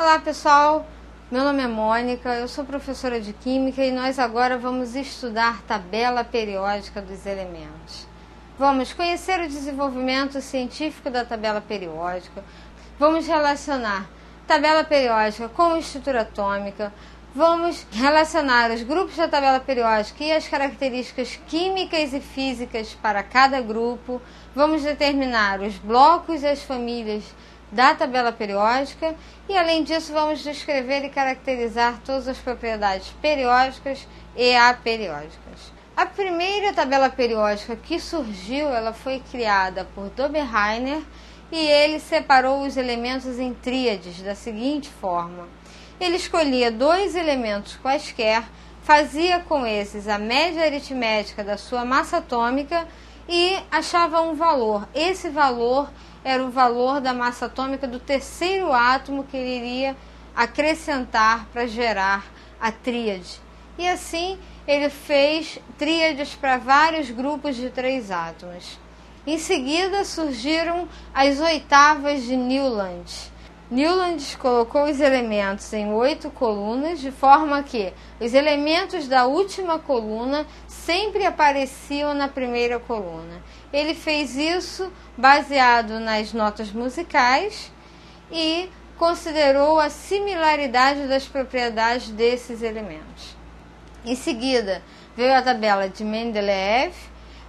Olá pessoal, meu nome é Mônica, eu sou professora de Química e nós agora vamos estudar tabela periódica dos elementos. Vamos conhecer o desenvolvimento científico da tabela periódica, vamos relacionar tabela periódica com estrutura atômica, vamos relacionar os grupos da tabela periódica e as características químicas e físicas para cada grupo, vamos determinar os blocos e as famílias da tabela periódica e, além disso, vamos descrever e caracterizar todas as propriedades periódicas e aperiódicas. A primeira tabela periódica que surgiu, ela foi criada por Dobereiner e ele separou os elementos em tríades da seguinte forma. Ele escolhia dois elementos quaisquer, fazia com esses a média aritmética da sua massa atômica e achava um valor. Esse valor era o valor da massa atômica do terceiro átomo que ele iria acrescentar para gerar a tríade. E assim ele fez tríades para vários grupos de 3 átomos. Em seguida surgiram as oitavas de Newland. Newland colocou os elementos em 8 colunas, de forma que os elementos da última coluna sempre apareciam na primeira coluna. Ele fez isso baseado nas notas musicais e considerou a similaridade das propriedades desses elementos. Em seguida, veio a tabela de Mendeleev,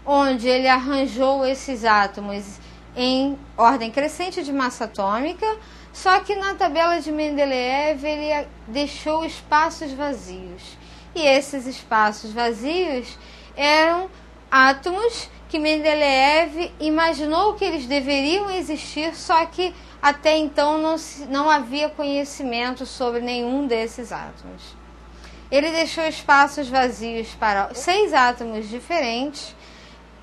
onde ele arranjou esses átomos em ordem crescente de massa atômica, só que na tabela de Mendeleev ele deixou espaços vazios. E esses espaços vazios eram átomos que Mendeleev imaginou que eles deveriam existir, só que até então não havia conhecimento sobre nenhum desses átomos. Ele deixou espaços vazios para 6 átomos diferentes.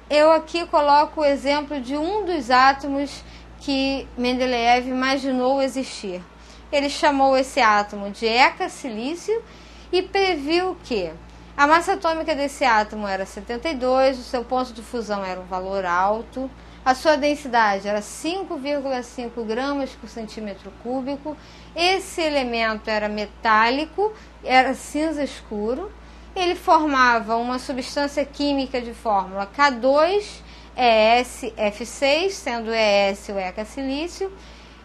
Eu aqui coloco o exemplo de um dos átomos que Mendeleev imaginou existir. Ele chamou esse átomo de EK-silício e previu que a massa atômica desse átomo era 72, o seu ponto de fusão era um valor alto, a sua densidade era 5,5 gramas por centímetro cúbico, esse elemento era metálico, era cinza escuro, ele formava uma substância química de fórmula K2EsF6, sendo ES o EK-silício,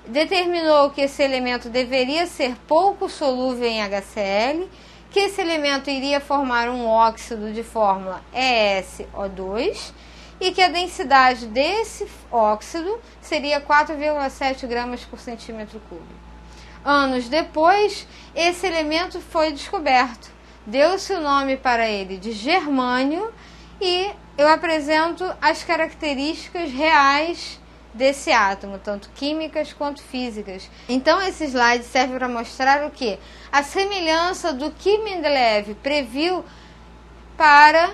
determinou que esse elemento deveria ser pouco solúvel em HCl, que esse elemento iria formar um óxido de fórmula EsO2 e que a densidade desse óxido seria 4,7 gramas por centímetro cúbico. Anos depois, esse elemento foi descoberto. Deu-se o nome para ele de germânio e eu apresento as características reais desse átomo, tanto químicas quanto físicas. Então esse slide serve para mostrar o que? A semelhança do que Mendeleev previu para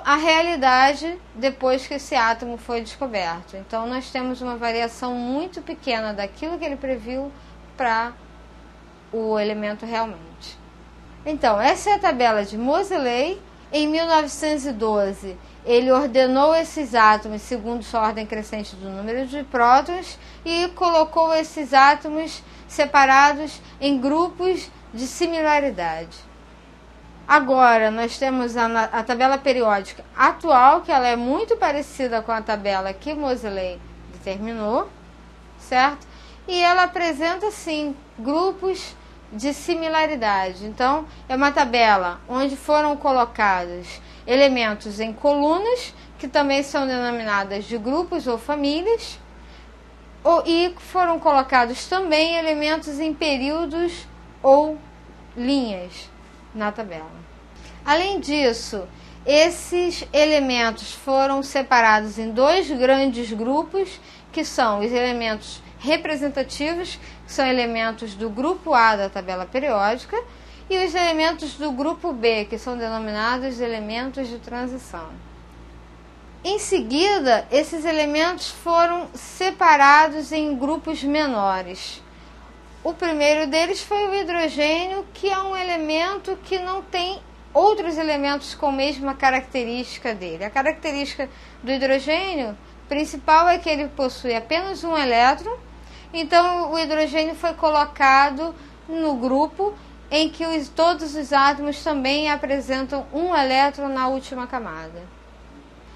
a realidade depois que esse átomo foi descoberto. Então nós temos uma variação muito pequena daquilo que ele previu para o elemento realmente. Então, essa é a tabela de Moseley. Em 1912, ele ordenou esses átomos segundo sua ordem crescente do número de prótons e colocou esses átomos separados em grupos de similaridade. Agora, nós temos a tabela periódica atual, que ela é muito parecida com a tabela que Moseley determinou, certo? E ela apresenta, sim, grupos de similaridade. Então, é uma tabela onde foram colocados elementos em colunas, que também são denominadas de grupos ou famílias, e foram colocados também elementos em períodos ou linhas na tabela. Além disso, esses elementos foram separados em 2 grandes grupos, que são os elementos representativos, que são elementos do grupo A da tabela periódica, e os elementos do grupo B, que são denominados elementos de transição. Em seguida, esses elementos foram separados em grupos menores. O primeiro deles foi o hidrogênio, que é um elemento que não tem outros elementos com a mesma característica dele. A característica do hidrogênio principal é que ele possui apenas um elétron. Então o hidrogênio foi colocado no grupo em que todos os átomos também apresentam um elétron na última camada.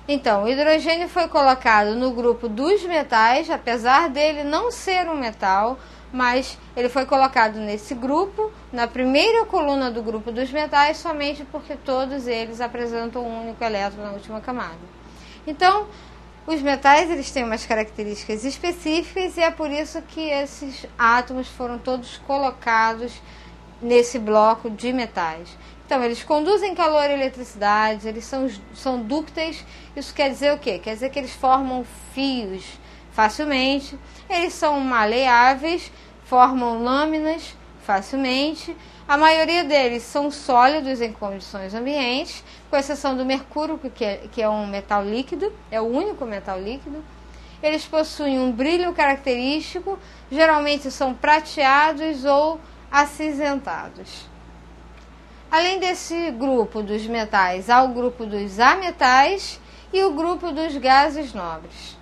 Então, o hidrogênio foi colocado no grupo dos metais, apesar dele não ser um metal, mas ele foi colocado nesse grupo, na primeira coluna do grupo dos metais, somente porque todos eles apresentam um único elétron na última camada. Então, os metais eles têm umas características específicas e é por isso que esses átomos foram todos colocados nesse bloco de metais. Então, eles conduzem calor e eletricidade, eles são dúcteis. Isso quer dizer o quê? Quer dizer que eles formam fios facilmente, eles são maleáveis, formam lâminas facilmente. A maioria deles são sólidos em condições ambientes, com exceção do mercúrio, que é um metal líquido, é o único metal líquido. Eles possuem um brilho característico, geralmente são prateados ou acinzentados. Além desse grupo dos metais, há o grupo dos ametais e o grupo dos gases nobres.